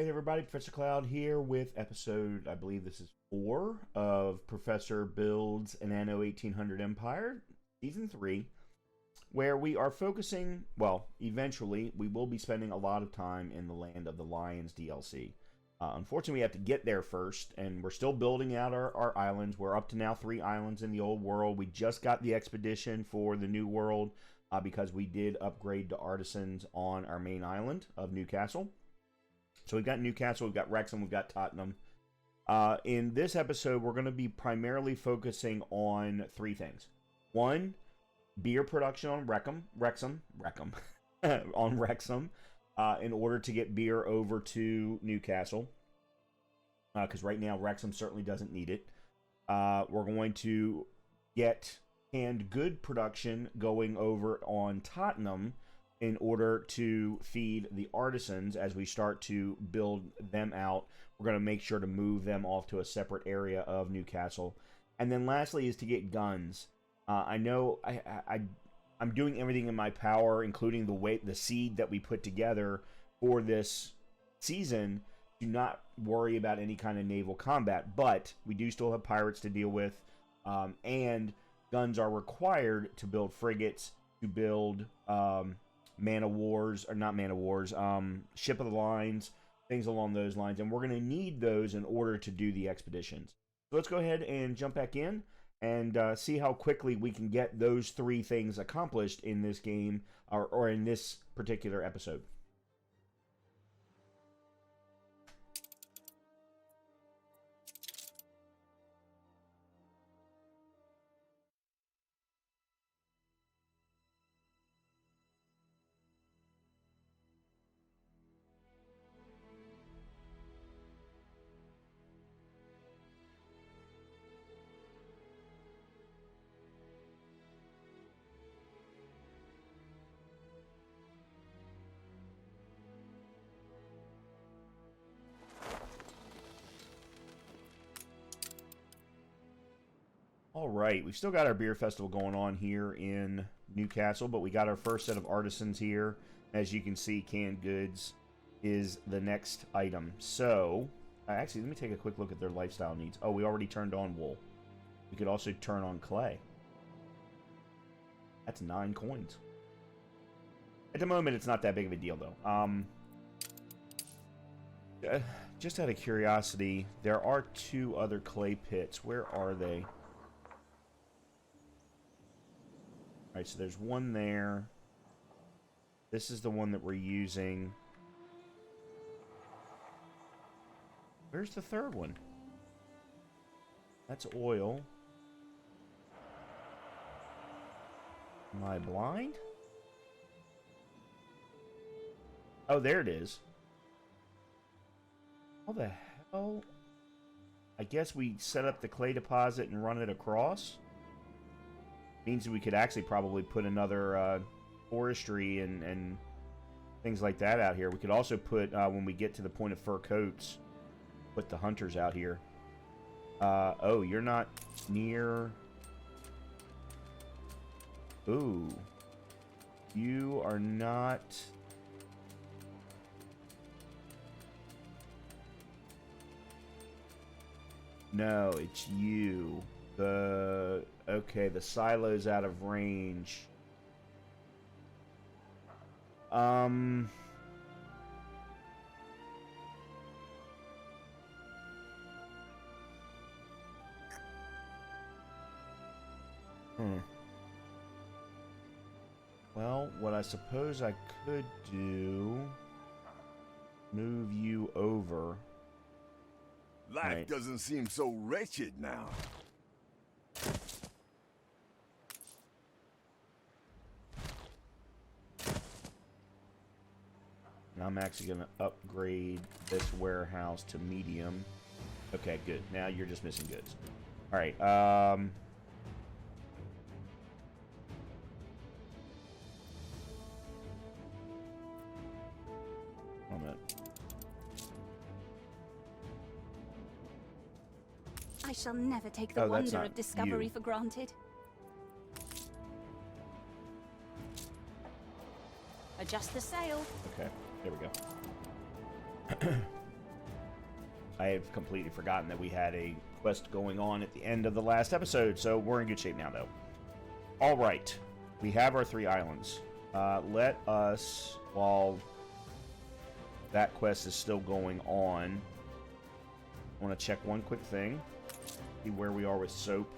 Hey everybody, Professor Cloud here with episode, I believe this is 4 of Professor Builds an Anno 1800 Empire, Season 3, where we are focusing, well, eventually, we will be spending a lot of time in the Land of the Lions DLC. Unfortunately, we have to get there first, and we're still building out our islands. We're up to now 3 islands in the old world. We just got the expedition for the new world because we did upgrade to artisans on our main island of Newcastle. So we've got Newcastle, we've got Wrexham, we've got Tottenham. In this episode, we're going to be primarily focusing on 3 things. 1, beer production on Wrexham, on Wrexham, in order to get beer over to Newcastle. Because right now, Wrexham certainly doesn't need it. We're going to get canned good production going over on Tottenham, in order to feed the artisans as we start to build them out. We're going to make sure to move them off to a separate area of Newcastle. And then lastly is to get guns. I know I'm doing everything in my power, including the seed that we put together for this season, to not worry about any kind of naval combat. But we do still have pirates to deal with, and guns are required to build frigates, to build ship of the lines, things along those lines, and we're going to need those in order to do the expeditions. So let's go ahead and jump back in and see how quickly we can get those 3 things accomplished in this game, or in this particular episode. All right, we've still got our beer festival going on here in Newcastle, but we got our first set of artisans here. As you can see, canned goods is the next item. So, actually, let me take a quick look at their lifestyle needs. Oh, we already turned on wool. We could also turn on clay. That's 9 coins. At the moment, it's not that big of a deal, though. Just out of curiosity, there are 2 other clay pits. Where are they? Alright, so there's one there. This is the one that we're using. Where's the 3rd one? That's oil. Am I blind? Oh, there it is. How the hell? I guess we set up the clay deposit and run it across. Means we could actually probably put another forestry and things like that out here. We could also put, when we get to the point of fur coats, put the hunters out here. Oh, you're not near... Ooh. You are not... No, it's you. Okay, the silo's out of range. Hmm. Well, what I suppose I could do... Move you over. Life doesn't seem so wretched now. I'm actually going to upgrade this warehouse to medium. Okay, good. Now you're just missing goods. Alright, One minute. I shall never take the wonder of discovery for granted. Adjust the sail. Okay, there we go. I have completely forgotten that we had a quest going on at the end of the last episode, so we're in good shape now, though. All right. We have our 3 islands. Let us, while that quest is still going on, I want to check one quick thing. See where we are with soap.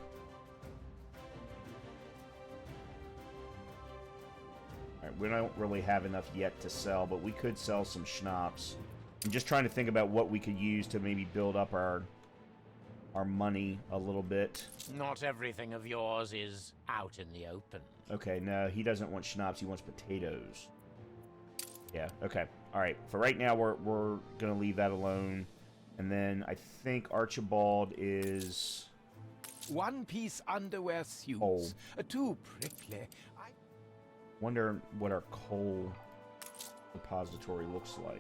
Alright, we don't really have enough yet to sell, but we could sell some schnapps. I'm just trying to think about what we could use to maybe build up our money a little bit. Not everything of yours is out in the open. Okay, no, he doesn't want schnapps, he wants potatoes. Yeah, okay. Alright, for right now, we're going to leave that alone. And then I think Archibald is... One-piece underwear suits. Coal. Too prickly. Wonder what our coal repository looks like.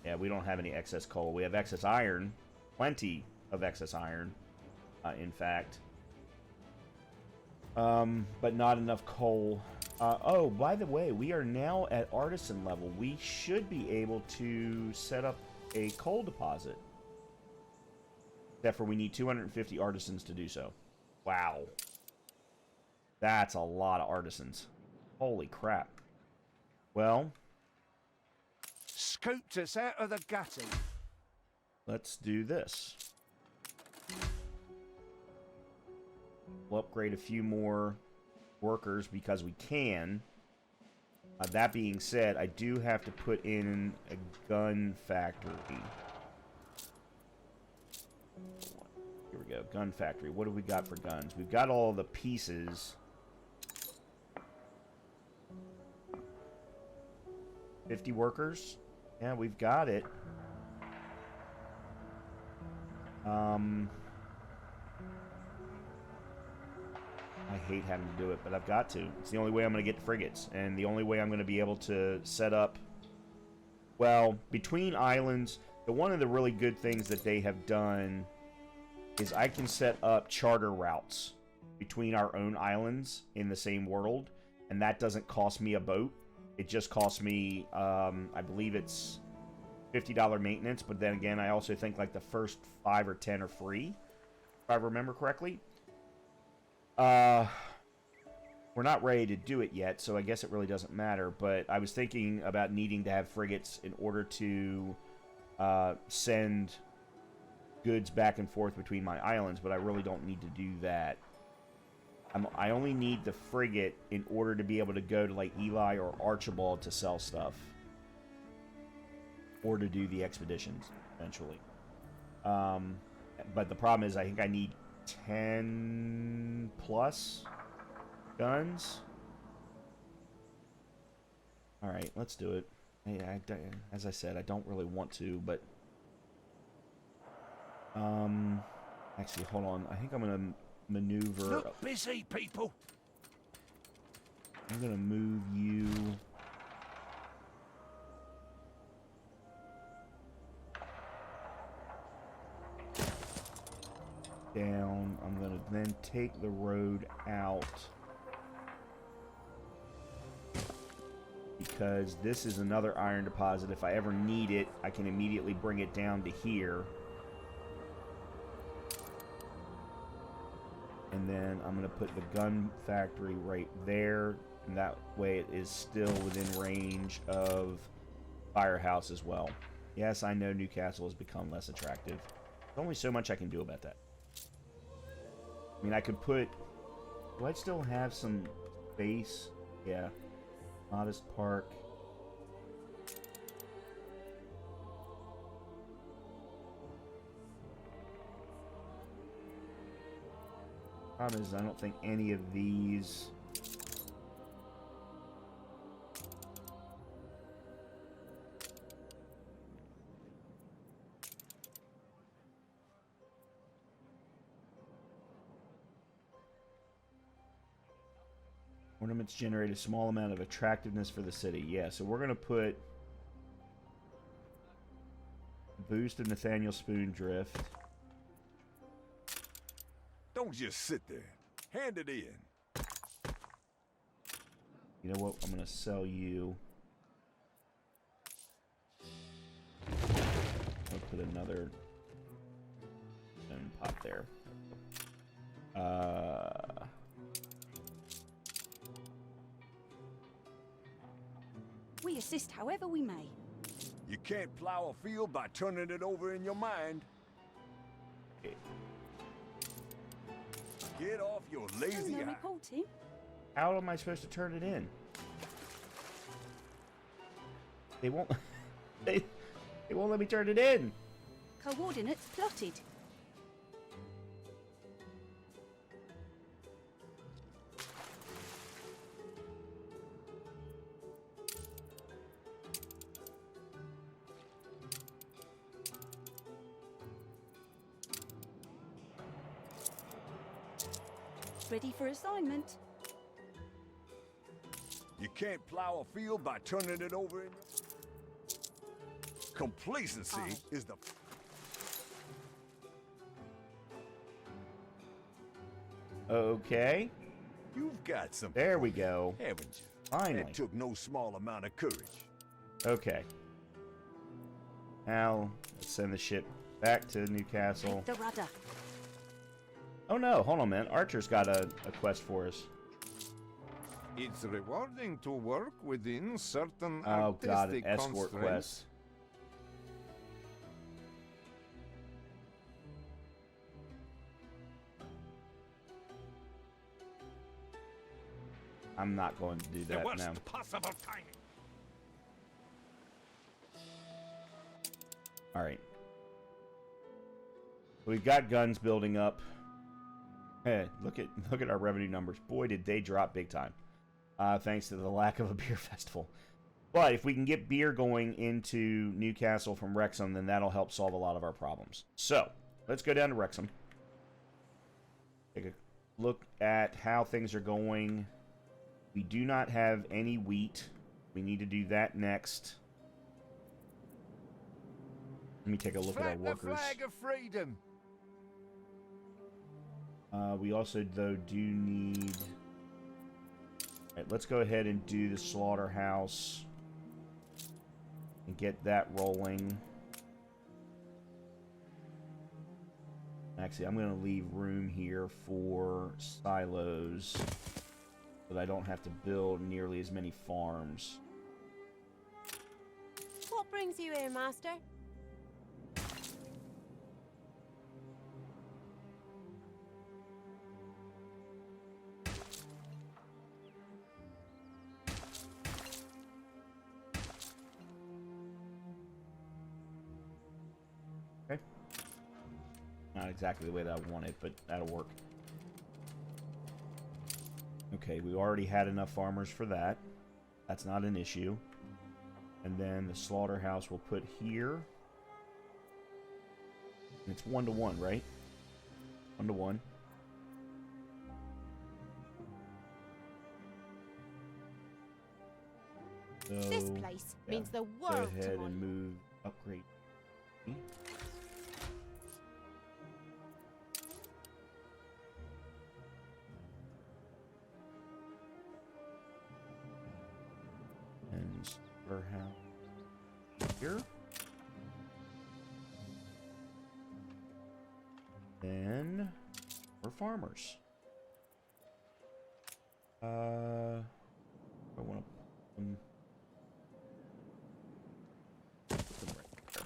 Yeah, we don't have any excess coal. We have excess iron. Plenty of excess iron, in fact. But not enough coal. Oh, by the way, we are now at artisan level. We should be able to set up a coal deposit. Except for we need 250 artisans to do so. Wow. That's a lot of artisans. Holy crap. Well, Scooped us out of the gutter. let's do this. We'll upgrade a few more workers because we can. That being said, I do have to put in a gun factory. Here we go, gun factory. What do we got for guns? We've got all the pieces. 50 workers? Yeah, we've got it. I hate having to do it, but I've got to. It's the only way I'm going to get frigates, and the only way I'm going to be able to set up... Well, between islands, one of the really good things that they have done is I can set up charter routes between our own islands in the same world, and that doesn't cost me a boat. It just costs me, I believe it's $50 maintenance, but then again, I also think like the first 5 or 10 are free, if I remember correctly. We're not ready to do it yet, so I guess it really doesn't matter, but I was thinking about needing to have frigates in order to send goods back and forth between my islands, but I really don't need to do that. I only need the frigate in order to be able to go to like Eli or Archibald to sell stuff. Or to do the expeditions, eventually. But the problem is I think I need 10 plus guns. Alright, let's do it. As I said, I don't really want to, but... Actually, hold on. I think I'm going to maneuver... Look busy, people! I'm going to move you... down. I'm going to then take the road out because this is another iron deposit. If I ever need it, I can immediately bring it down to here. And then I'm going to put the gun factory right there, and that way it is still within range of Firehouse as well. Yes, I know Newcastle has become less attractive. There's only so much I can do about that. I mean, I could put... Do I still have some space? Yeah. Modest Park. Problem is, I don't think any of these... Ornaments generate a small amount of attractiveness for the city. Yeah, so we're going to put boost of Nathaniel Spoondrift. Don't just sit there. Hand it in. You know what? I'm going to sell you. another stone pot there. We assist however we may. You can't plow a field by turning it over in your mind. Okay. Get off your lazy Anno eye. reporting. How am I supposed to turn it in? They won't. They won't let me turn it in. Coordinates plotted. Ready for assignment. You can't plow a field by turning it over in your... Complacency Aye. is the... Okay. You've got some... There we go. Haven't you? Finally. That took no small amount of courage. Okay. Now, let's send the ship back to Newcastle. Take the rudder. Oh no, hold on a minute. Archer's got a quest for us. It's rewarding to work within certain Oh god, an artistic escort constraints. quest. I'm not going to do that now. possible timing. Alright. We've got guns building up. Hey, look at our revenue numbers. Boy, did they drop big time. Thanks to the lack of a beer festival. But if we can get beer going into Newcastle from Wrexham, then that'll help solve a lot of our problems. So, let's go down to Wrexham. Take a look at how things are going. We do not have any wheat. We need to do that next. Let me take a look at our Flag the workers. flag of freedom. We also, though, do need... Alright, let's go ahead and do the slaughterhouse. And get that rolling. Actually, I'm going to leave room here for silos. So that I don't have to build nearly as many farms. What brings you here, Master? Okay. Not exactly the way that I want it, but that'll work. Okay, we already had enough farmers for that. That's not an issue. And then the slaughterhouse we'll put here. And it's 1-to-1, right? 1-to-1. So, This place yeah, means the go world ahead to and me. move upgrade. And slaughterhouse here. Then we're farmers. I want to put them right there.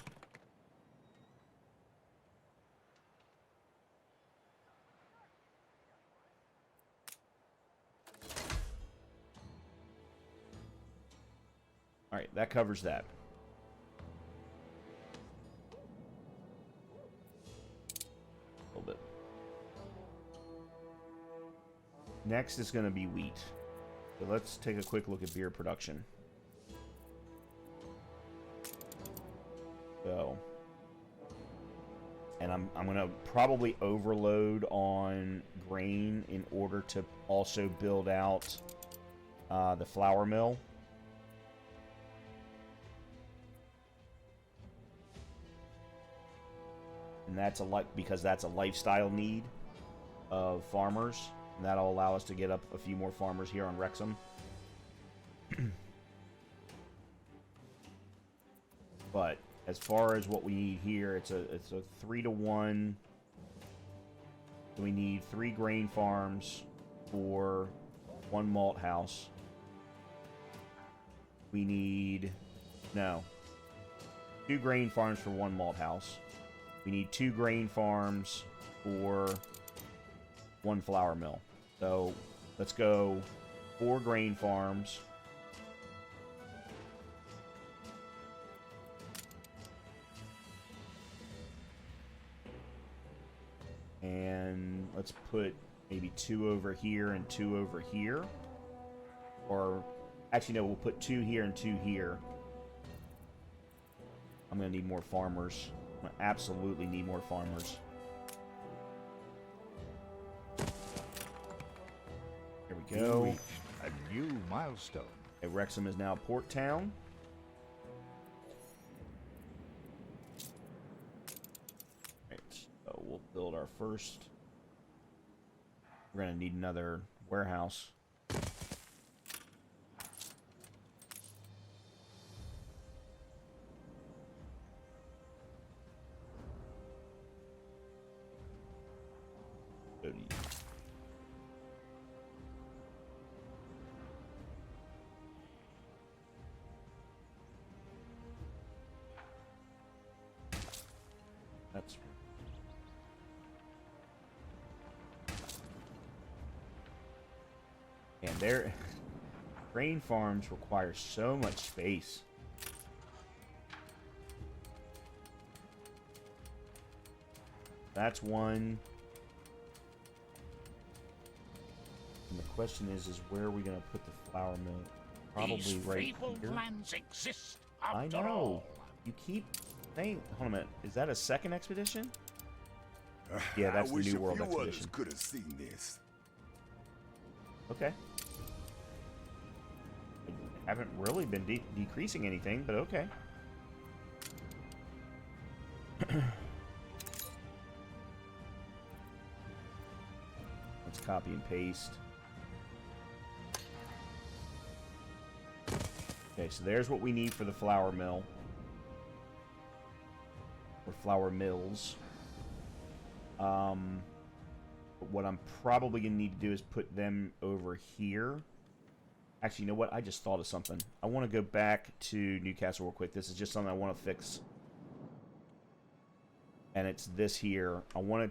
All right, that covers that. A little bit. Next is going to be wheat. So let's take a quick look at beer production. So, and I'm going to probably overload on grain in order to also build out the flour mill. And that's because that's a lifestyle need of farmers. And that'll allow us to get up a few more farmers here on Wrexham. But as far as what we need here, it's a 3-to-1. So we need 3 grain farms for 1 malt house. We need 2 grain farms for 1 malt house. We need 2 grain farms for 1 flour mill. So let's go 4 grain farms. And let's put maybe 2 over here and 2 over here. Or, actually, no, we'll put 2 here and 2 here. I'm going to need more farmers. I'm going to absolutely need more farmers. There we go. We reached a new milestone. Okay, Wrexham is now a port town. Right, so we'll build our first. We're going to need another warehouse. That's and their grain farms require so much space. That's one. And the question is where are we going to put the flour mill? Probably These right fabled here. lands exist I after know. all. You keep saying. Hold on a minute. Is that a second expedition? Yeah, that's I the wish New World a few others expedition. could have seen this. Okay. Haven't really been decreasing anything, but okay. Let's copy and paste. Okay, so there's what we need for the flour mill. Or flour mills. What I'm probably going to need to do is put them over here. Actually, you know what? I just thought of something. I want to go back to Newcastle real quick. This is just something I want to fix. And it's this here. I want to...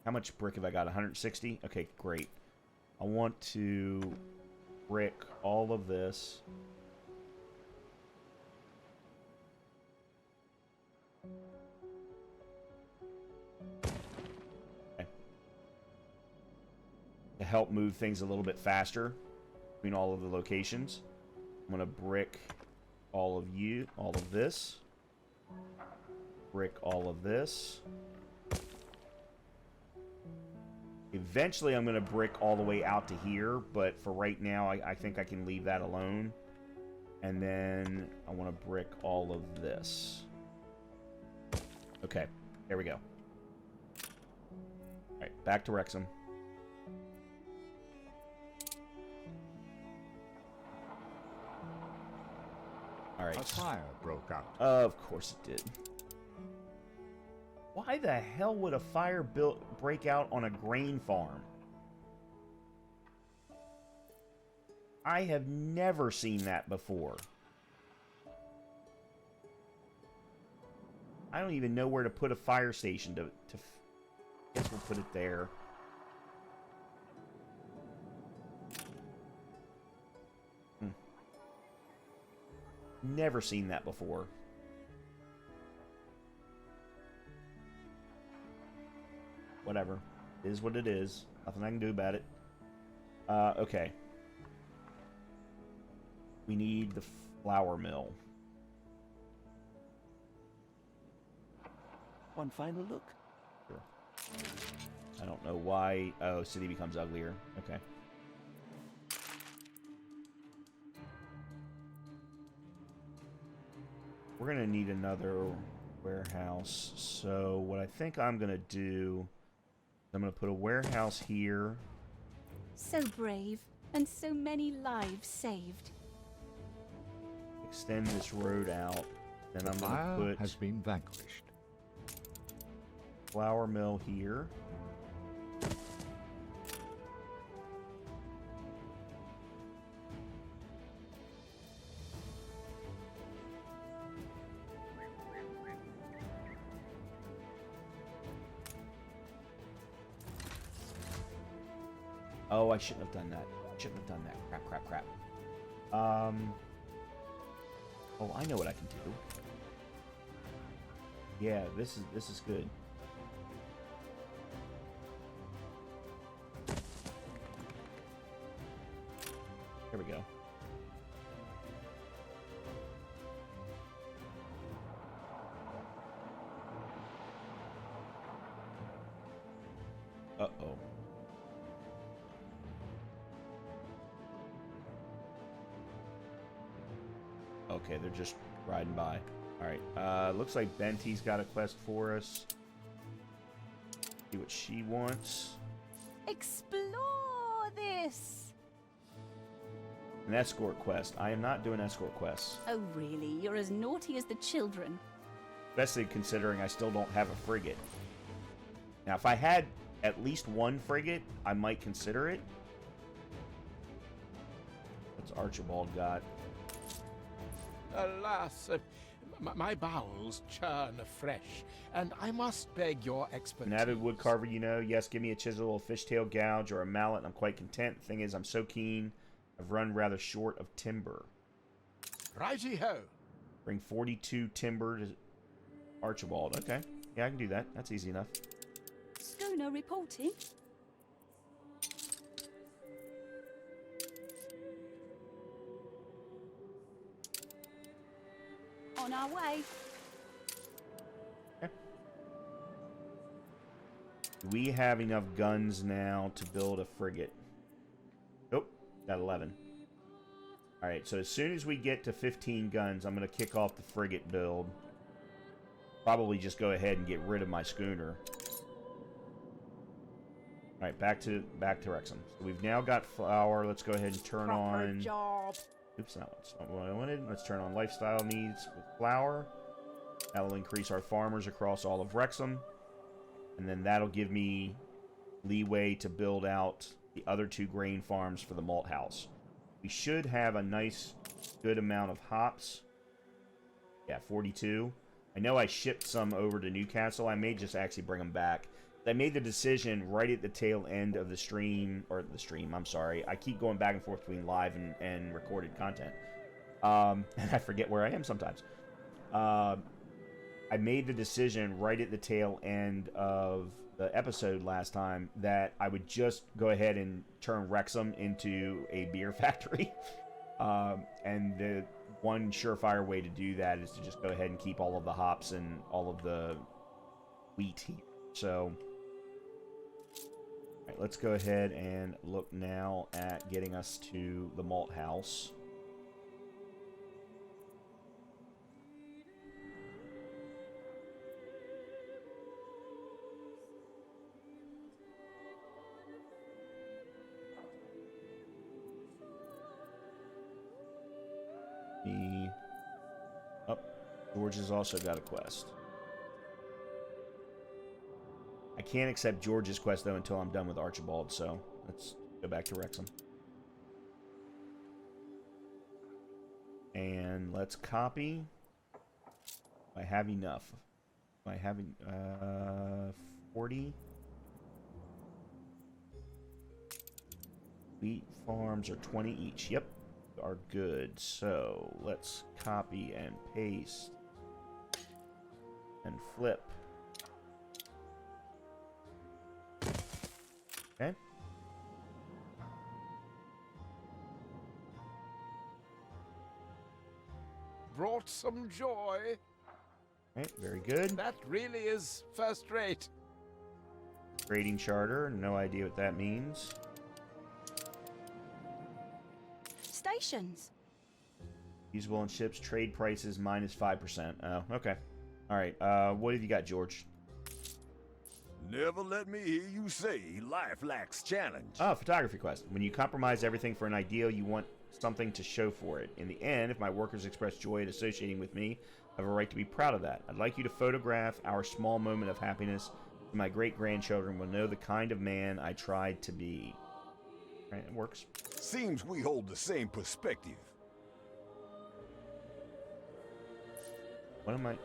How much brick have I got? 160? Okay, great. I want to brick all of this. Okay. To help move things a little bit faster between all of the locations. I'm going to brick all of this. Brick all of this. Eventually, I'm going to brick all the way out to here, but for right now, I think I can leave that alone. And then I want to brick all of this. Okay, there we go. All right, back to Wrexham. All right. A fire broke out. Of course it did. Why the hell would a fire break out on a grain farm? I have never seen that before. I don't even know where to put a fire station to guess we'll put it there. Never seen that before. Whatever. It is what it is. Nothing I can do about it. Okay. We need the flour mill. One final look. Sure. I don't know why. Oh, city becomes uglier. Okay. We're going to need another warehouse. So what I think I'm going to do, I'm going to put a warehouse here. So brave, and so many lives saved. Extend this road out. Then I'm Fire going to put has been vanquished. flour mill here. Oh, I shouldn't have done that. Shouldn't have done that. Crap, crap, crap. Oh, I know what I can do. Yeah, this is good. Here we go. Uh-oh. Okay, they're just riding by. Alright, looks like Benty's got a quest for us. See what she wants. Explore this! An escort quest. I am not doing escort quests. Oh, really? You're as naughty as the children. Especially considering I still don't have a frigate. Now, if I had at least one frigate, I might consider it. What's Archibald got? Alas, my bowels churn afresh, and I must beg your expertise. An avid woodcarver, you know. Yes, give me a chisel, a fishtail gouge, or a mallet, and I'm quite content. The thing is, I'm so keen. I've run rather short of timber. Righty-ho. Bring 42 timber to Archibald. Okay. Yeah, I can do that. That's easy enough. Schooner reporting. On our way. Okay. Do we have enough guns now to build a frigate? Nope. Got 11. Alright, so as soon as we get to 15 guns, I'm going to kick off the frigate build. Probably just go ahead and get rid of my schooner. Alright, back to Wrexham. So we've now got flour. Let's go ahead and turn on... job. Oops, that's not what I wanted. Let's turn on lifestyle needs with flour. That'll increase our farmers across all of Wrexham. And then that'll give me leeway to build out the other 2 grain farms for the malt house. We should have a nice, good amount of hops. Yeah, 42. I know I shipped some over to Newcastle. I may just actually bring them back. I made the decision right at the tail end of the stream, I'm sorry. I keep going back and forth between live and recorded content. And I forget where I am sometimes. I made the decision right at the tail end of the episode last time that I would just go ahead and turn Wrexham into a beer factory. And the one surefire way to do that is to just go ahead and keep all of the hops and all of the wheat here. So... Alright, let's go ahead and look now at getting us to the malt house. George has also got a quest. I can't accept George's quest, though, until I'm done with Archibald, so let's go back to Wrexham. And let's copy. I have enough. I have 40. Wheat farms are 20 each. Yep, are good. So let's copy and paste and flip. Okay. Brought some joy. Okay, very good. That really is first rate. Trading charter, no idea what that means. Stations. Usable on ships, trade prices minus 5%. Oh, okay. Alright, what have you got, George? Never let me hear you say life lacks challenge. Oh, photography quest. When you compromise everything for an ideal, you want something to show for it. In the end, if my workers express joy at associating with me, I have a right to be proud of that. I'd like you to photograph our small moment of happiness so my great-grandchildren will know the kind of man I tried to be. All right, it works. Seems we hold the same perspective. What am I...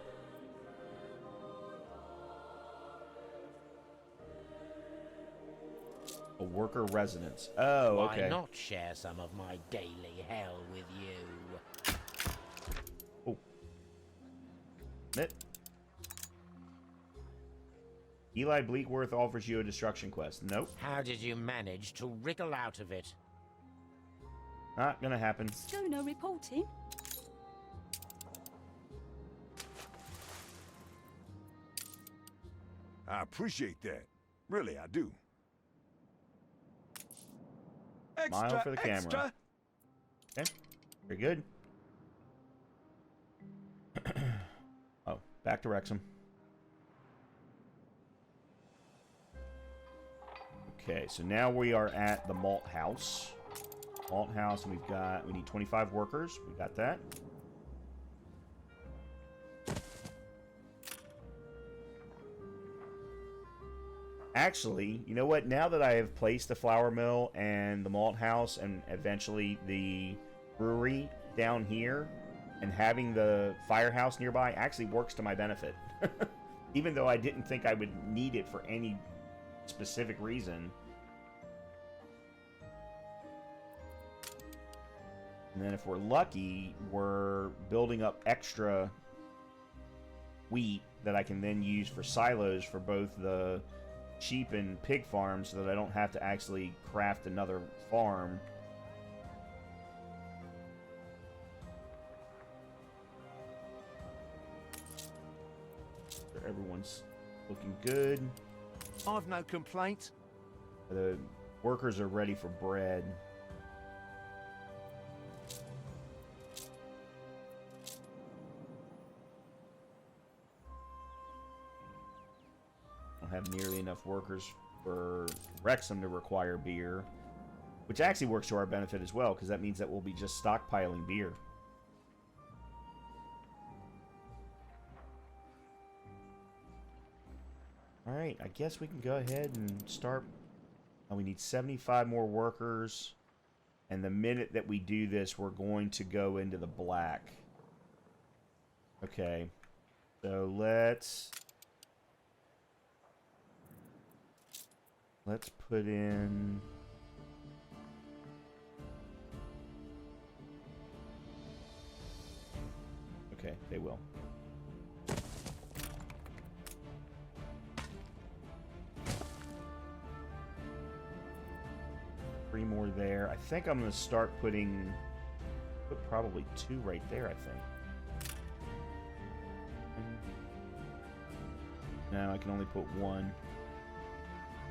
A worker residence. Oh, okay. Why not share some of my daily hell with you? Oh. Admit. Eli Bleakworth offers you a destruction quest. Nope. How did you manage to wriggle out of it? Not gonna happen. Stoner reporting. I appreciate that. Really, I do. Extra, Smile for the camera. extra. Okay. Very good. Oh, back to Wrexham. Okay, so now we are at the malt house. Malt house, and we need 25 workers. We got that. Actually, you know what? Now that I have placed the flour mill and the malt house and eventually the brewery down here, and having the firehouse nearby actually works to my benefit. Even though I didn't think I would need it for any specific reason. And then if we're lucky, we're building up extra wheat that I can then use for silos for both the sheep and pig farms, so that I don't have to actually craft another farm. Everyone's looking good. I've no complaints. The workers are ready for bread. Don't have nearly enough workers for Wrexham to require beer, which actually works to our benefit as well, because that means that we'll be just stockpiling beer. Alright, I guess we can go ahead and start. Oh, we need 75 more workers. And the minute that we do this, we're going to go into the black. Okay. So let's put in... Okay, they will. Three more there. I think I'm going to start put probably 2 right there, I think. No, I can only put 1.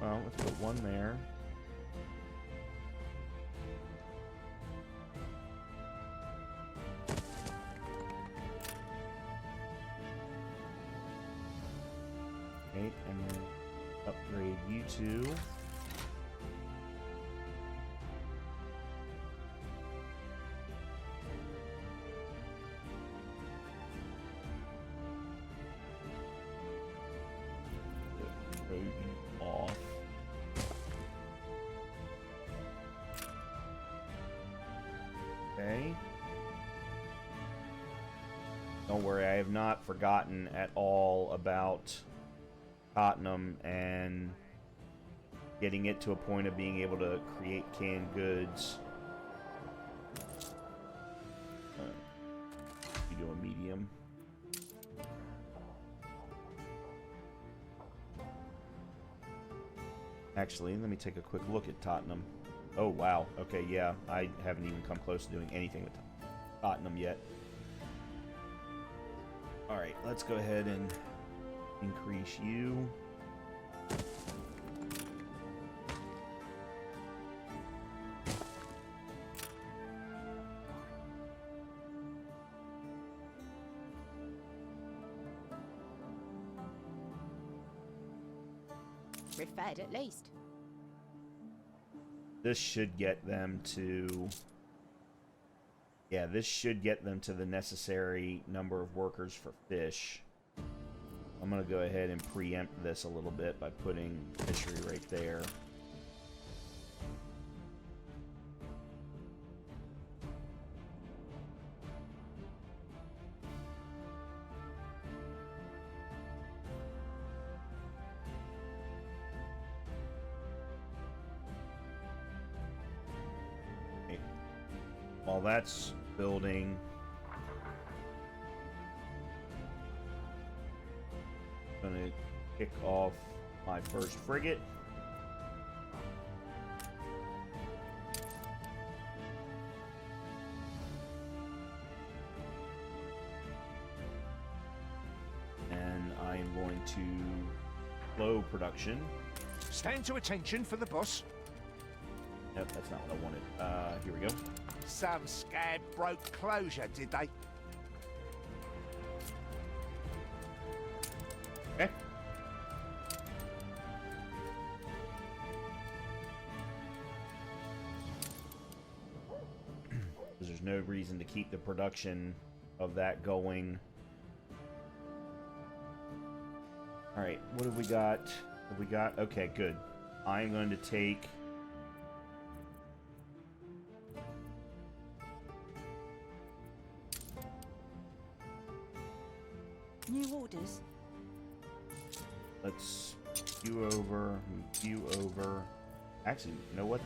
Well, let's put 1 there. Okay, and then upgrade you 2. Off. Okay. Don't worry, I have not forgotten at all about Tottenham and getting it to a point of being able to create canned goods. You do a medium. Actually, let me take a quick look at Tottenham. Oh, wow. Okay, yeah. I haven't even come close to doing anything with Tottenham yet. Alright, let's go ahead and increase you. We're fed at least. This should get them to Yeah, this should get them to the necessary number of workers for fish. I'm going to go ahead and preempt this a little bit by putting fishery right there. Okay. While that's building, I'm going to kick off my first frigate. And I am going to slow production. Stand to attention for the boss. Nope, that's not what I wanted. Here we go. Some scab broke closure, did they? Okay. Because there's no reason to keep the production of that going. Alright, what have we got? Have we got? Okay, good. I'm going to take... New orders. Let's queue over, queue over. Actually, you know what?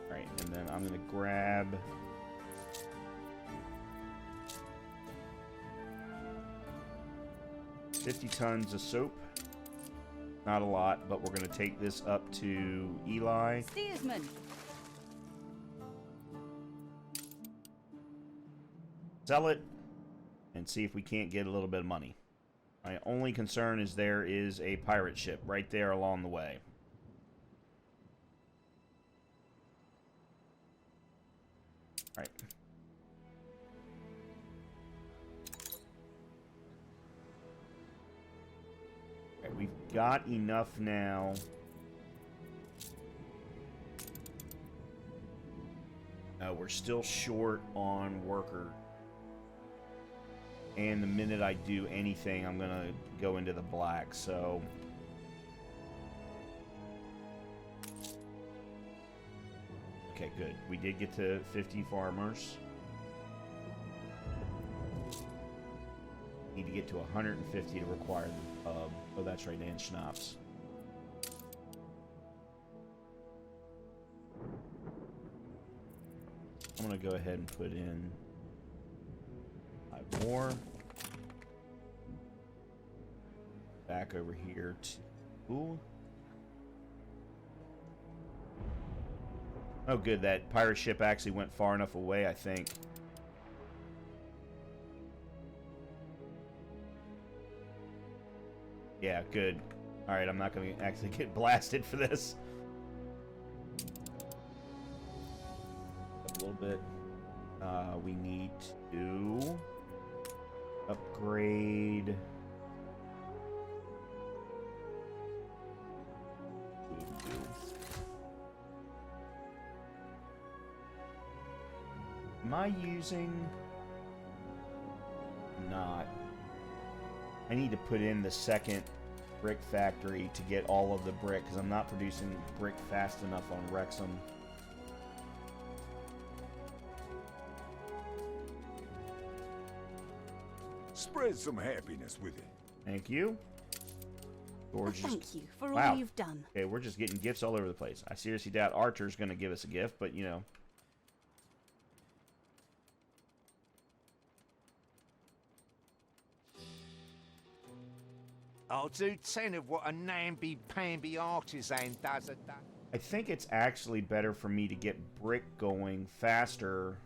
Alright, and then I'm going to grab... $50 tons of soap. Not a lot, but we're going to take this up to Eli. Steersman. Sell it and see if we can't get a little bit of money. My only concern is there is a pirate ship right there along the way. All right. Okay, we've got enough now. No, we're still short on worker. And the minute I do anything, I'm going to go into the black, so... Okay, good. We did get to 50 farmers. Need to get to 150 to require the pub. Oh, that's right, and schnapps. I'm going to go ahead and put in 5 more. Back over here to... Oh, good. That pirate ship actually went far enough away, I think. Yeah, good. Alright, I'm not going to actually get blasted for this. A little bit. We need to upgrade... Am I using... Not. I need to put in the second brick factory to get all of the brick, because I'm not producing brick fast enough on Wrexham. Spread some happiness with it. Thank you. George Thank you for wow. all you've done. Okay, we're just getting gifts all over the place. I seriously doubt Archer's going to give us a gift, but you know. I'll do 10 of what a namby-pamby artisan does a day. I think it's actually better for me to get brick going faster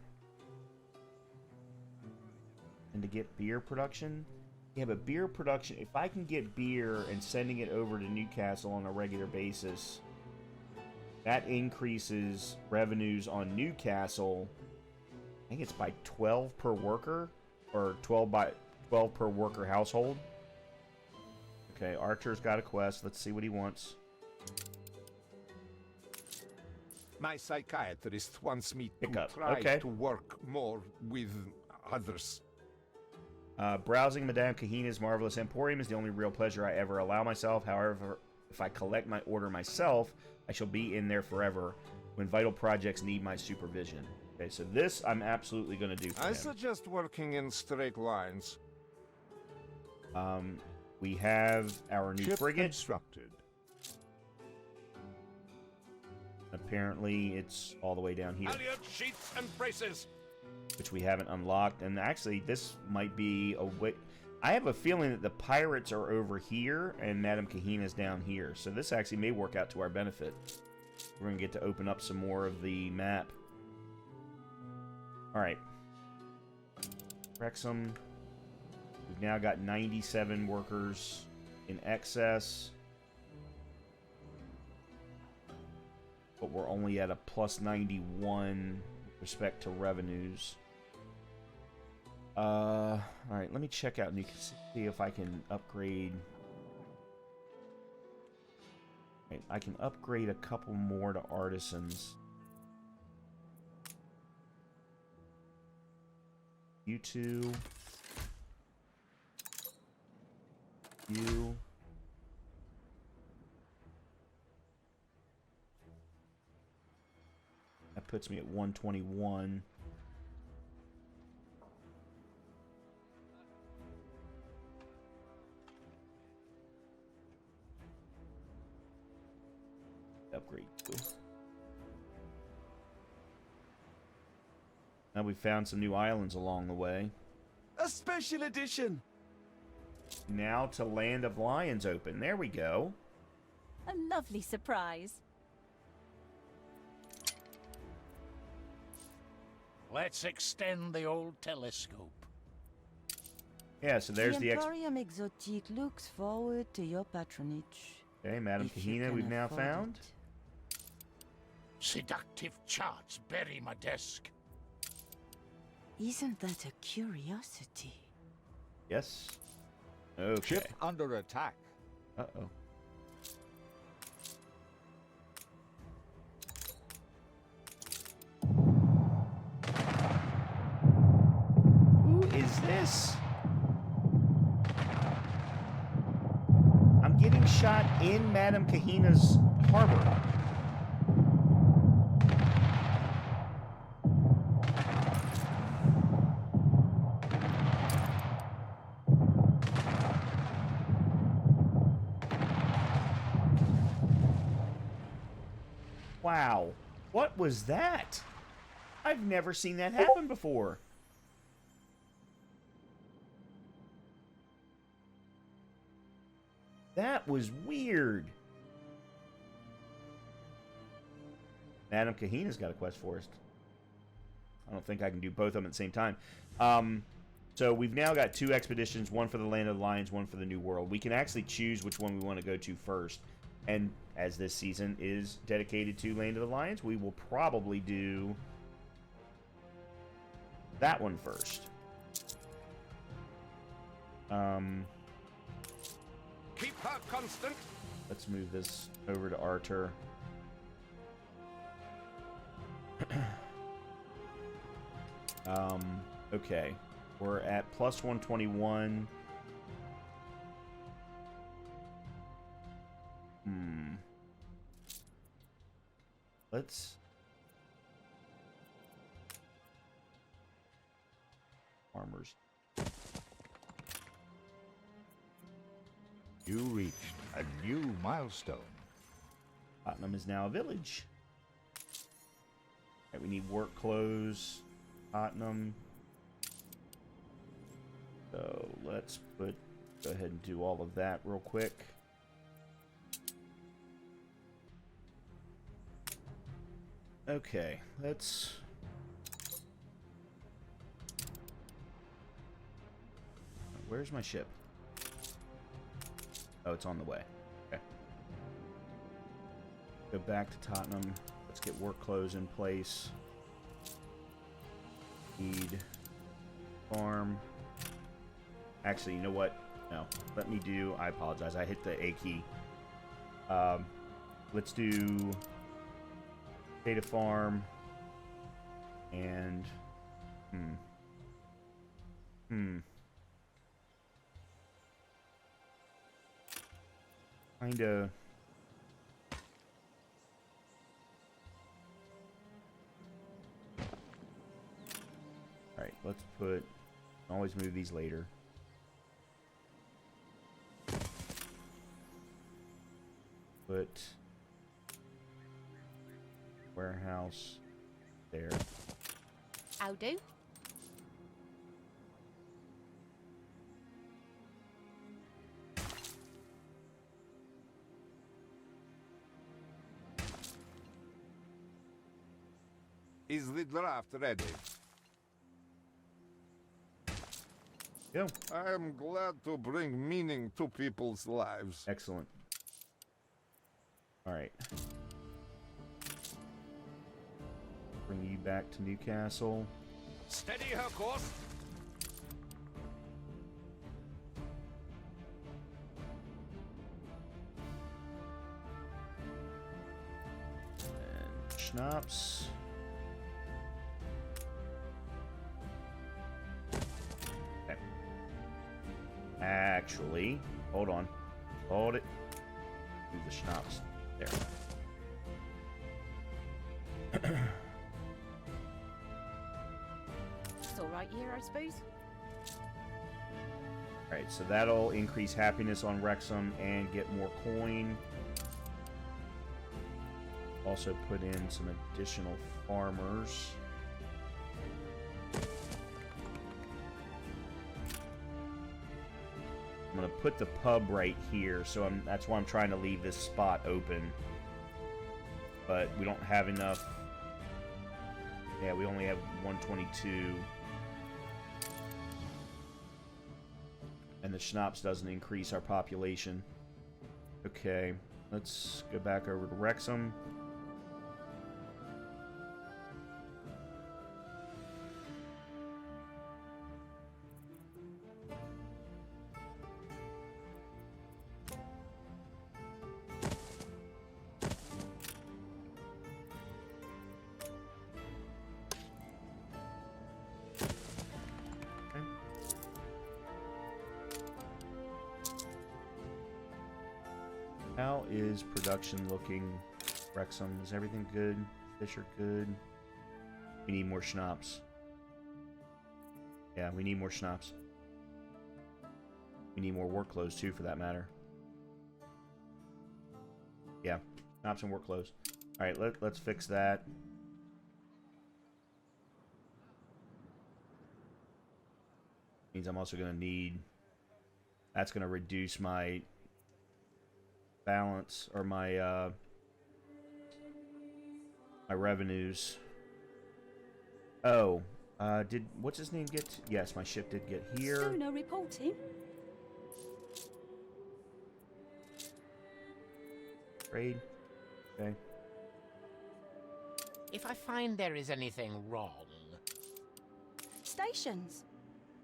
and to get beer production. Yeah, but beer production, if I can get beer and sending it over to Newcastle on a regular basis, that increases revenues on Newcastle. I think it's by 12 per worker, or 12 per worker household. Okay, Archer's got a quest. Let's see what he wants. My psychiatrist wants me to Hiccup. try Okay. to work more with others. Browsing Madame Kahina's marvelous emporium is the only real pleasure I ever allow myself. However, if I collect my order myself, I shall be in there forever when vital projects need my supervision. Okay, so this I'm absolutely going to do for I him. suggest working in straight lines. We have our new Ship frigate. constructed. Apparently, it's all the way down here, Halyard, sheets, and braces. which we haven't unlocked. And actually, this might be a way... I have a feeling that the pirates are over here, and Madame Kahina's down here. So this actually may work out to our benefit. We're going to get to open up some more of the map. Alright. Wrexham. We've now got 97 workers in excess. But we're only at a plus 91 with respect to revenues. Alright, let me check out and see if I can upgrade. Right, I can upgrade a couple more to artisans. You two. You. That puts me at 121. Upgrade you. Now we found some new islands along the way. A special edition! Now to Land of Lions open. There we go. A lovely surprise. Let's extend the old telescope. Yeah, so there's the Emporium Exotique looks forward to your patronage. Okay, Madame if you Kahina can we've now afford found. it. Seductive charts bury my desk. Isn't that a curiosity? Yes. Okay. Ship under attack. Uh-oh. Who is this? I'm getting shot in Madame Kahina's harbor. Wow. What was that? I've never seen that happen before. That was weird. Madame Kahina's got a quest for us. I don't think I can do both of them at the same time. So we've now got 2 expeditions, one for the Land of the Lions, one for the New World. We can actually choose which one we want to go to first. And as this season is dedicated to Land of the Lions, we will probably do that one first. Keep her constant. Let's move this over to Arthur. Okay. We're at plus 121. Let's... Armors. You reached a new milestone. Tottenham is now a village. Okay, we need work clothes. Tottenham. So let's go ahead and do all of that real quick. Okay, let's... Where's my ship? Oh, it's on the way. Okay. Go back to Tottenham. Let's get work clothes in place. Need farm. Actually, you know what? No. Let me do... I apologize. I hit the A key. Let's do... Data farm. And... Kinda... Alright, let's put... Always move these later. Put... Warehouse there. I'll do. Is the draft ready? Go. I am glad to bring meaning to people's lives. Excellent. Alright. Bring you back to Newcastle. Steady her course. And schnapps. Okay. Actually, hold on. Hold it. Do the schnapps. There. It's all right here, I suppose. Alright, so that'll increase happiness on Wrexham and get more coin. Also put in some additional farmers. I'm going to put the pub right here, so that's why I'm trying to leave this spot open. But we don't have enough. Yeah, we only have 122. And the schnapps doesn't increase our population. Okay, let's go back over to Wrexham. How is production looking? Wrexham, is everything good? Fish are good. We need more schnapps. Yeah, we need more schnapps. We need more work clothes too, for that matter. Yeah, schnapps and work clothes. All right, let's fix that. Means I'm also going to need... That's going to reduce my balance, or my my revenues. Oh, did what's his name get? Yes, my ship did get here. Schooner reporting. Trade. Okay. If I find there is anything wrong... Stations.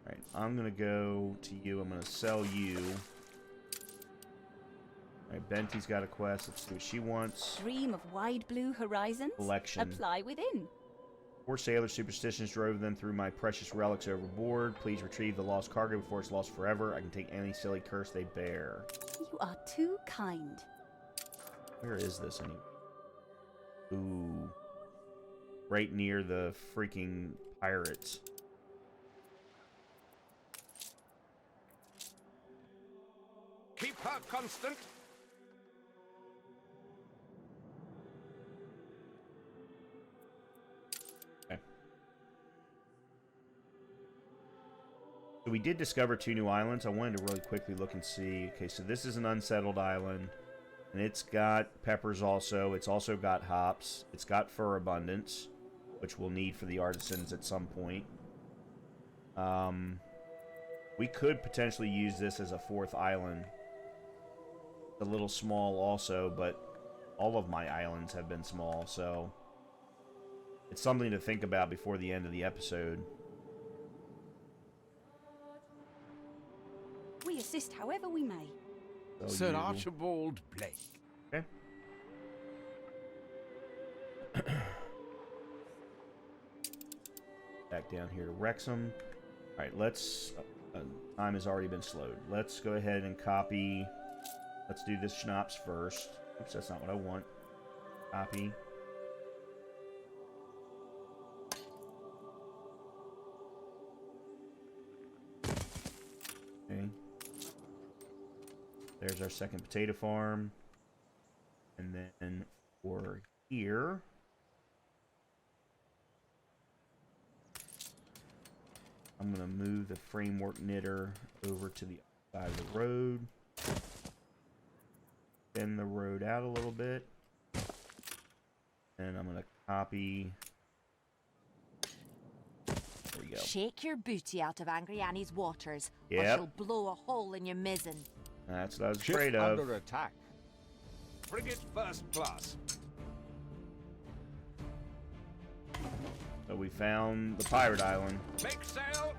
Alright, I'm gonna go to you. I'm gonna sell you. Alright, Benty's got a quest. Let's see what she wants. Dream of wide blue horizons. Collection. Apply within. 4 sailor superstitions drove them through my precious relics overboard. Please retrieve the lost cargo before it's lost forever. I can take any silly curse they bear. You are too kind. Where is this anyway? Ooh. Right near the freaking pirates. Keep her constant. Okay. So we did discover 2 new islands. I wanted to really quickly look and see. Okay, so this is an unsettled island. And it's got peppers also. It's also got hops. It's got fur abundance, which we'll need for the artisans at some point. We could potentially use this as a 4th island. It's a little small also, but all of my islands have been small, so it's something to think about before the end of the episode. We assist however we may. So Sir you- Archibald Blake. Okay. Back down here to Wrexham. Alright, let's... time has already been slowed. Let's go ahead and copy... Let's do this schnapps first. Oops, that's not what I want. Copy. Okay. There's our second potato farm. And then for here... I'm going to move the framework knitter over to the other side of the road. Bend the road out a little bit. And I'm going to copy. There we go. Shake your booty out of Angry Annie's waters, Yep. or she'll blow a hole in your mizzen. That's what I was Ship afraid of. under attack. Frigate first class. So we found the pirate island. Make sail.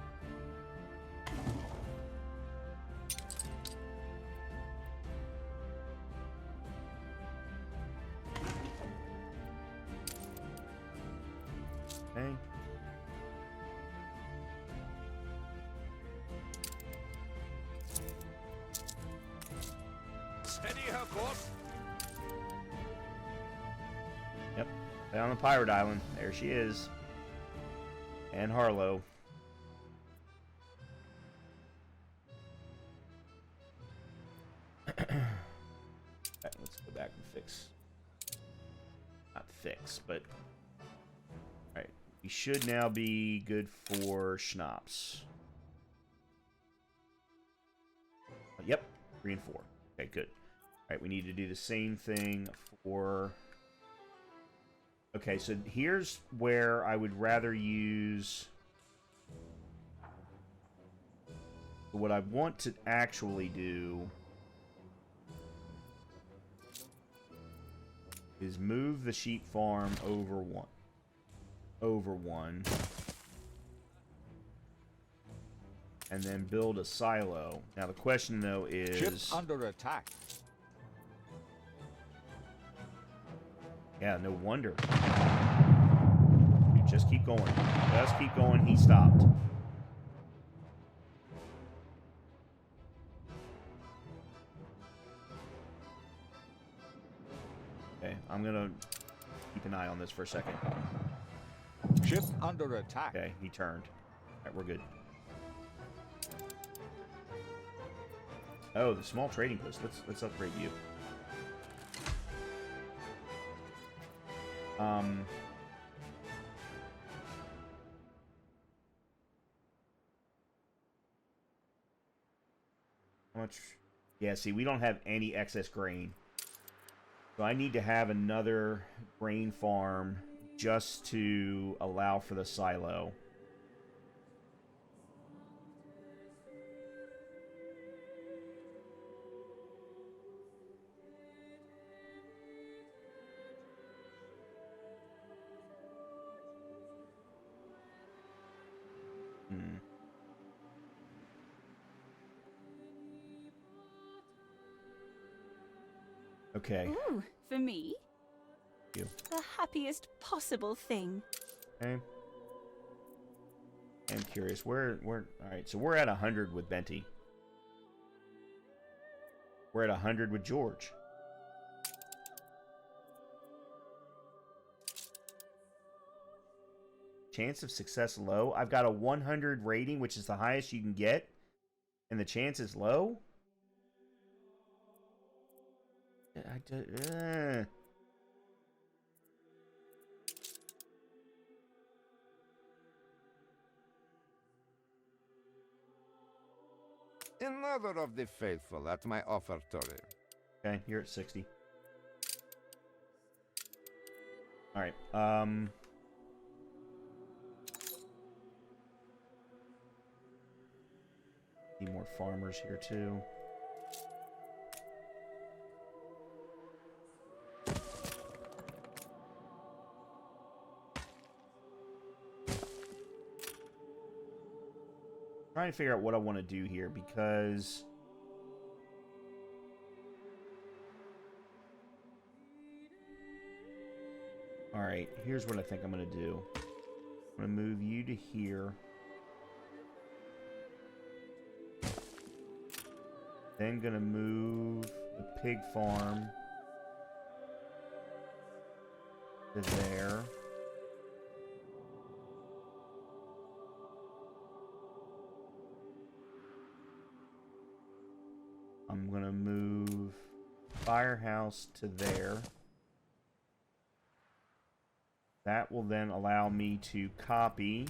Okay. Steady her course. Yep. Found the pirate island. There she is. And Harlow. Alright, let's go back and fix. Not fix, but... Alright, we should now be good for schnapps. Yep, 3 and 4. Okay, good. Alright, we need to do the same thing for... Okay, so here's where I would rather use... What I want to actually do is move the sheep farm over one. And then build a silo. Now the question though is... Ship under attack. Yeah, no wonder. Dude, just keep going. Just keep going. He stopped. Okay, I'm gonna keep an eye on this for a second. Ship under attack. Okay, he turned. Alright, we're good. Oh, the small trading post. Let's upgrade you. How much? Yeah, see, we don't have any excess grain. So I need to have another grain farm just to allow for the silo. Okay. Ooh, for me? You. The happiest possible thing. Okay. I'm curious. All right, so we're at 100 with Benty. We're at 100 with George. Chance of success low. I've got a 100 rating, which is the highest you can get. And the chance is low? Another of the faithful at my offertory. Okay, you're at 60. Alright, need more farmers here too. Trying to figure out what I want to do here because all right, here's what I think I'm going to do. I'm going to move you to here. Then going to move the pig farm to there. I'm going to move firehouse to there. That will then allow me to copy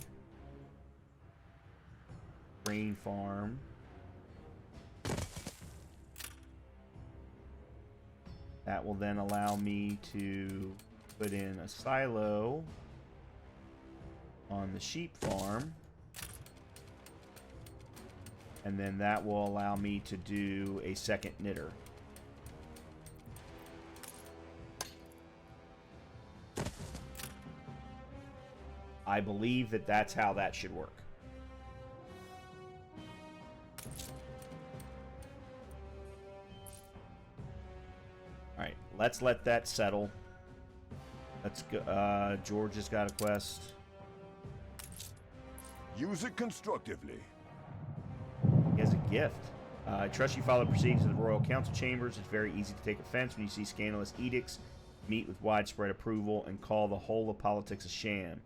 grain farm. That will then allow me to put in a silo on the sheep farm. And then that will allow me to do a second knitter. I believe that that's how that should work. Alright, let's let that settle. Let's go. George has got a quest. Use it constructively. He has a gift. I trust you follow proceedings of the Royal Council Chambers. It's very easy to take offense when you see scandalous edicts, meet with widespread approval, and call the whole of politics a sham.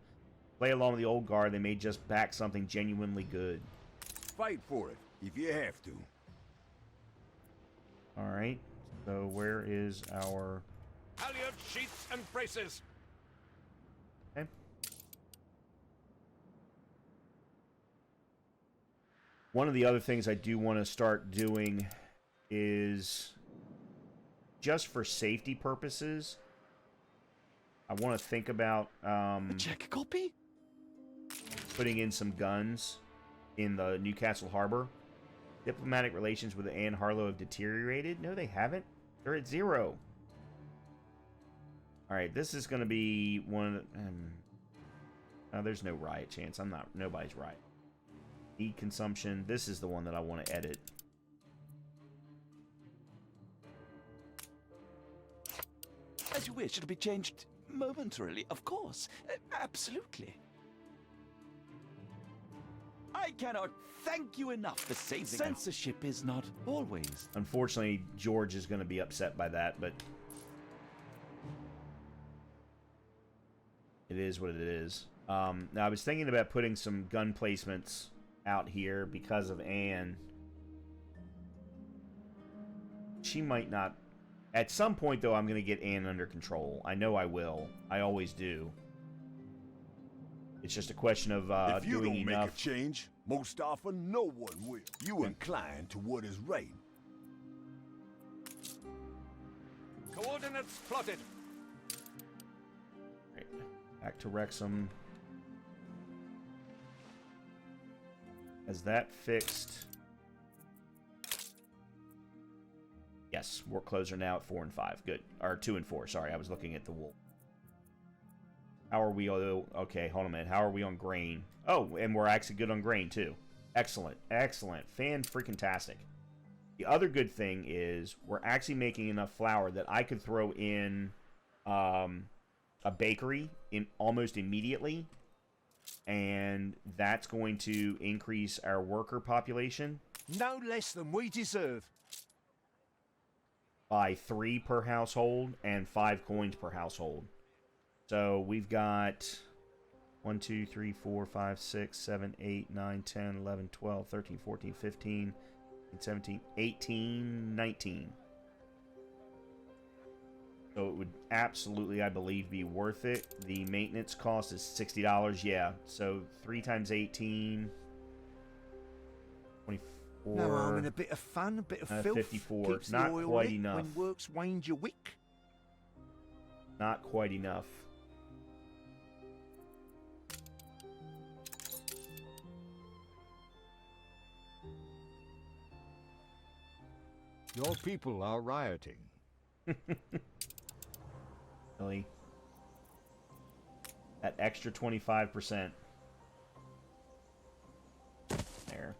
Play along with the old guard. They may just back something genuinely good. Fight for it, if you have to. Alright, so where is our... Halyard, sheets, and braces. Okay. One of the other things I do want to start doing is, just for safety purposes, I want to think about Check a copy? putting in some guns in the Newcastle Harbor. Diplomatic relations with Anne Harlow have deteriorated. No, they haven't. They're at 0. Alright, this is going to be one of the... there's no riot chance. Nobody's riot. Need consumption. This is the one that I want to edit. As you wish, it'll be changed momentarily, of course. Absolutely. I cannot thank you enough for saving censorship is not always. Unfortunately, George is going to be upset by that, but it is what it is. Now, I was thinking about putting some gun placements out here because of Anne. She might not... At some point, though, I'm going to get Anne under control. I know I will. I always do. It's just a question of if you doing don't enough. make a change, most often no one will. You incline to what is right. Coordinates plotted. Right. Back to Wrexham. Has that fixed? Yes, work clothes are now at 4 and 5. Good. Or 2 and 4. Sorry, I was looking at the wool. How are we? Okay, hold on a minute. How are we on grain? Oh, and we're actually good on grain, too. Excellent. Excellent. Fan-freaking-tastic. The other good thing is we're actually making enough flour that I could throw in a bakery almost immediately. And that's going to increase our worker population. No less than we deserve. By 3 per household and 5 coins per household. So we've got 1, 2, 3, 4, 5, 6, 7, 8, 9, 10, 11, 12, 13, 14, 15, 17, 18, 19. So it would absolutely, I believe, be worth it. The maintenance cost is $60. Yeah. So 3 times 18, 24. No harm in a bit of fun, a bit of filth. 54. Keeps Not the oil quite lit enough. when work's waned your wick. Not quite enough. Your people are rioting. Really? That extra 25%. There.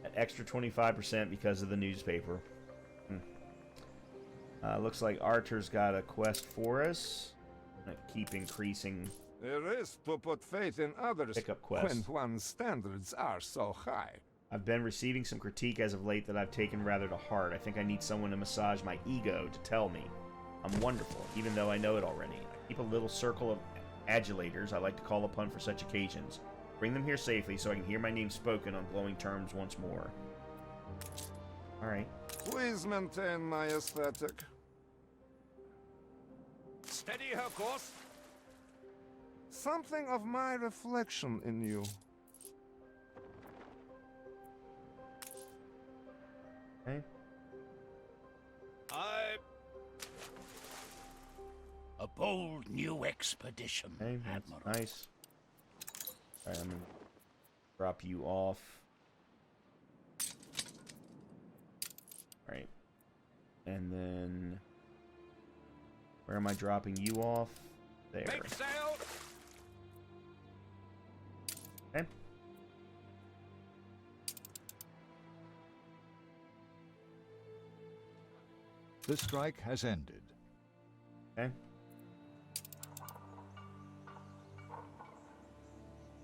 That extra 25% because of the newspaper. Looks like Archer's got a quest for us. I'm gonna keep increasing. There is to put faith in others Pickup quest. when one's standards are so high. I've been receiving some critique as of late that I've taken rather to heart. I think I need someone to massage my ego to tell me I'm wonderful, even though I know it already. I keep a little circle of adulators I like to call upon for such occasions. Bring them here safely so I can hear my name spoken on glowing terms once more. Alright. Please maintain my aesthetic. Steady her course. Something of my reflection in you. Okay. A bold new expedition, Okay, that's Admiral. nice. Alright, I'm gonna drop you off. Alright. And then... where am I dropping you off? There. Make sail! Okay. The strike has ended. Okay.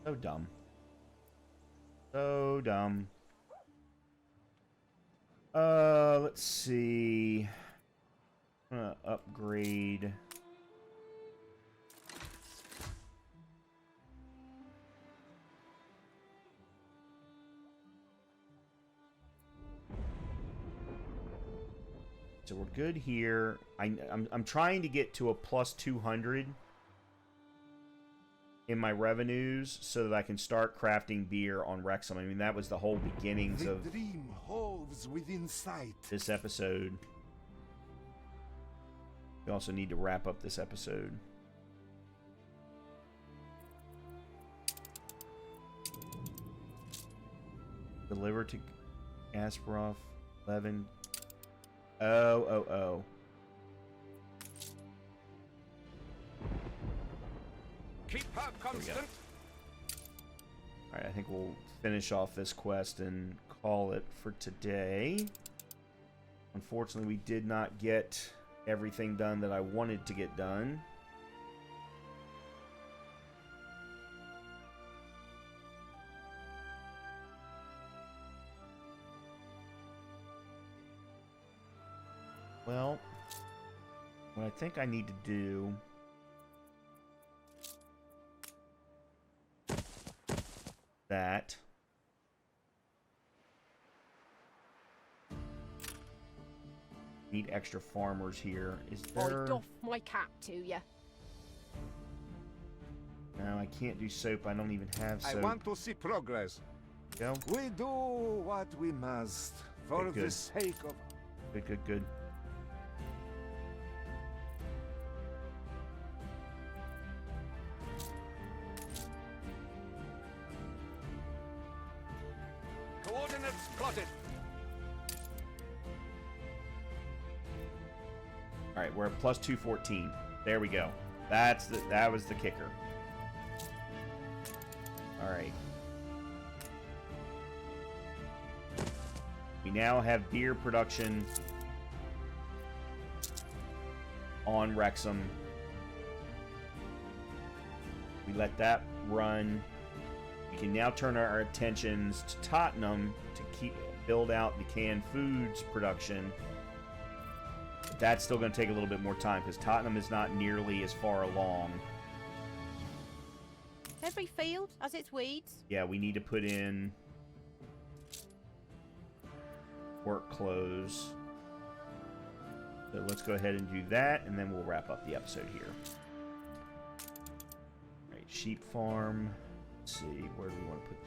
So dumb. So dumb. Let's see. I'm gonna upgrade. So we're good here. I'm trying to get to a plus 200 in my revenues so that I can start crafting beer on Wrexham. I mean, that was the whole beginnings The of dream hoves within sight. this episode. We also need to wrap up this episode. Deliver to Asperoff 11. Oh. Keep her constant. Alright, I think we'll finish off this quest and call it for today. Unfortunately, we did not get everything done that I wanted to get done. Well, what I think I need to do... that. Need extra farmers here. Is there... I doff my cap to you. No, I can't do soap. I don't even have soap. I want to see progress. Go. We do what we must for Okay, good. the sake of... Good. Coordinates plotted. Alright, we're at plus 214. There we go. That was the kicker. Alright. We now have beer production on Wrexham. We let that run. We can now turn our attentions to Tottenham to build out the canned foods production. But that's still going to take a little bit more time because Tottenham is not nearly as far along. Every field has its weeds. Yeah, we need to put in work clothes. So let's go ahead and do that, and then we'll wrap up the episode here. Alright, sheep farm. Let's see, where do we want to put...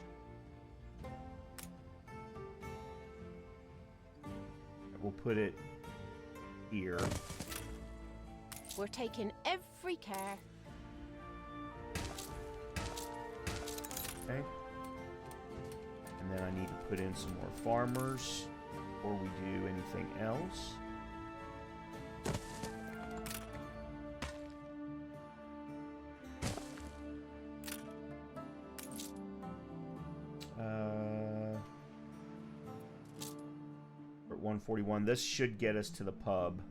We'll put it here. We're taking every care. Okay. And then I need to put in some more farmers before we do anything else. We're at 141. This should get us to the pub.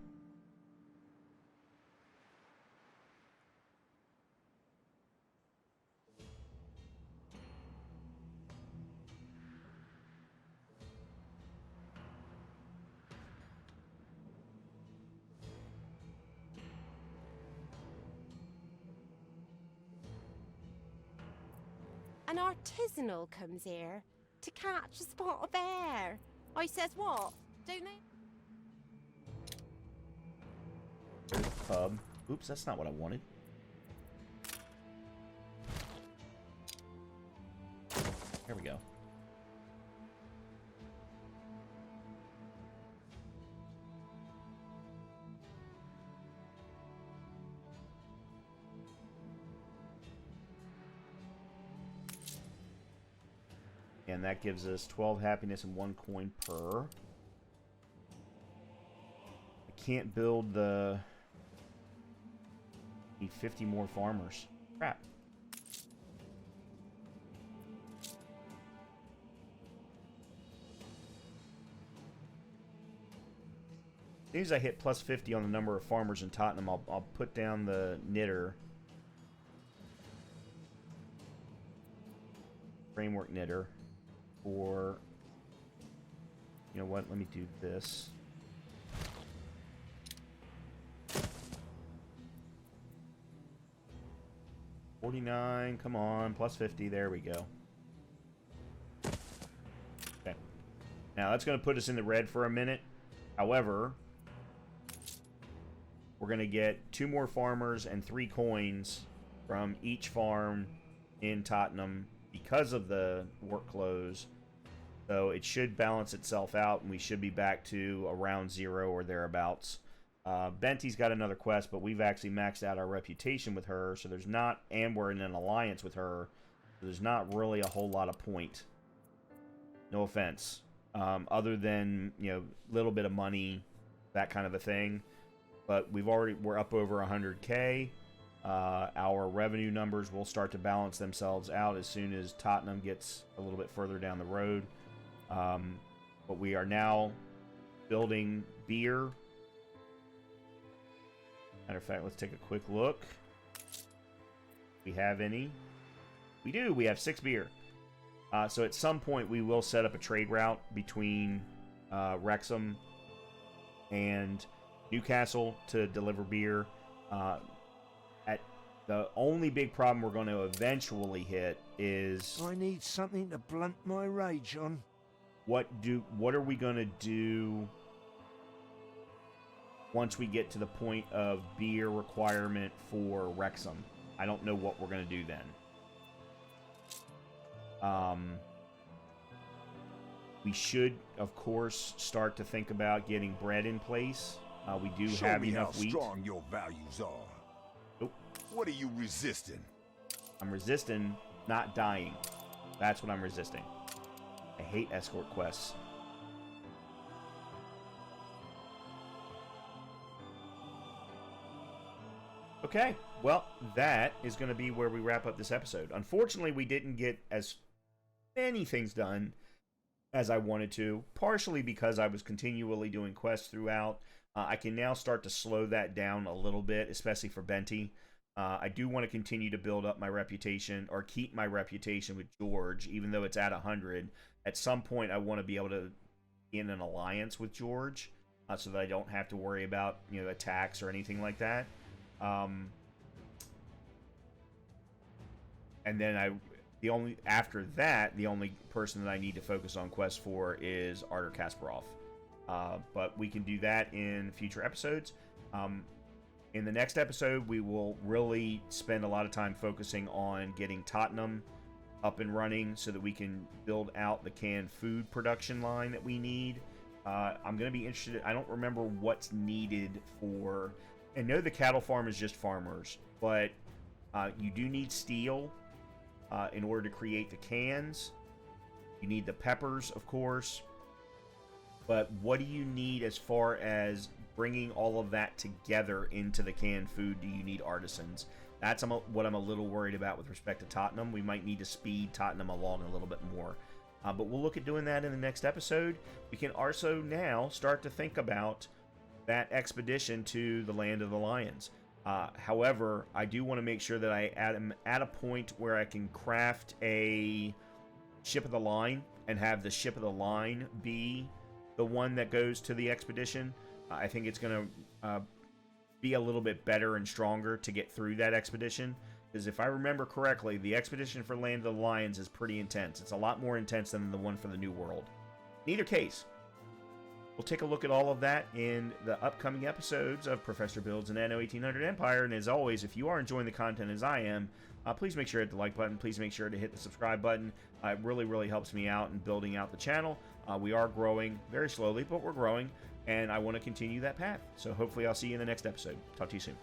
An artisanal comes here to catch a spot of bear. I says what? Don't they? There's the pub. Oops, that's not what I wanted. There we go. And that gives us 12 happiness and 1 coin per. I can't build the... Need 50 more farmers. Crap. As soon as I hit plus 50 on the number of farmers in Tottenham, I'll put down the knitter. Framework knitter. Or, you know what, let me do this. $49, come on, plus 50, there we go. Okay. Now that's going to put us in the red for a minute. However, we're going to get 2 more farmers and 3 coins from each farm in Tottenham because of the work close. So it should balance itself out, and we should be back to around 0 or thereabouts. Benty's got another quest, but we've actually maxed out our reputation with her, so there's not, and we're in an alliance with her, so there's not really a whole lot of point. No offense. Other than, you know, little bit of money, that kind of a thing. But we're up over 100K. Our revenue numbers will start to balance themselves out as soon as Tottenham gets a little bit further down the road. But we are now building beer. Matter of fact, let's take a quick look. We have any? We do. We have 6 beer. So at some point, we will set up a trade route between Wrexham and Newcastle to deliver beer. At the only big problem we're going to eventually hit is... I need something to blunt my rage on. What are we going to do once we get to the point of beer requirement for Wrexham? I don't know what we're going to do then. We should, of course, start to think about getting bread in place. We do have enough wheat. Show me how strong your values are. Nope. What are you resisting? I'm resisting not dying. That's what I'm resisting. I hate escort quests. Okay, well, that is going to be where we wrap up this episode. Unfortunately, we didn't get as many things done as I wanted to, partially because I was continually doing quests throughout. I can now start to slow that down a little bit, especially for Benty. I do want to continue to build up my reputation, or keep my reputation with George, even though it's at 100. At some point, I want to be able to be in an alliance with George, so that I don't have to worry about, you know, attacks or anything like that. And then after that, the only person that I need to focus on quests for is Artur Kasparov. But we can do that in future episodes. In the next episode, we will really spend a lot of time focusing on getting Tottenham up and running so that we can build out the canned food production line that we need. I'm going to be interested. I don't remember what's needed for... I know the cattle farm is just farmers, but you do need steel in order to create the cans. You need the peppers, of course. But what do you need as far as bringing all of that together into the canned food? Do you need artisans? That's what I'm a little worried about with respect to Tottenham. We might need to speed Tottenham along a little bit more. But we'll look at doing that in the next episode. We can also now start to think about that expedition to the Land of the Lions. However, I do want to make sure that I am at a point where I can craft a ship of the line and have the ship of the line be the one that goes to the expedition. I think it's going to be a little bit better and stronger to get through that expedition. Because if I remember correctly, the expedition for Land of the Lions is pretty intense. It's a lot more intense than the one for the New World. In either case, we'll take a look at all of that in the upcoming episodes of Professor Builds an Anno 1800 Empire. And as always, if you are enjoying the content as I am, please make sure to hit the like button. Please make sure to hit the subscribe button. It really, really helps me out in building out the channel. We are growing very slowly, but we're growing, and I want to continue that path. So hopefully I'll see you in the next episode. Talk to you soon.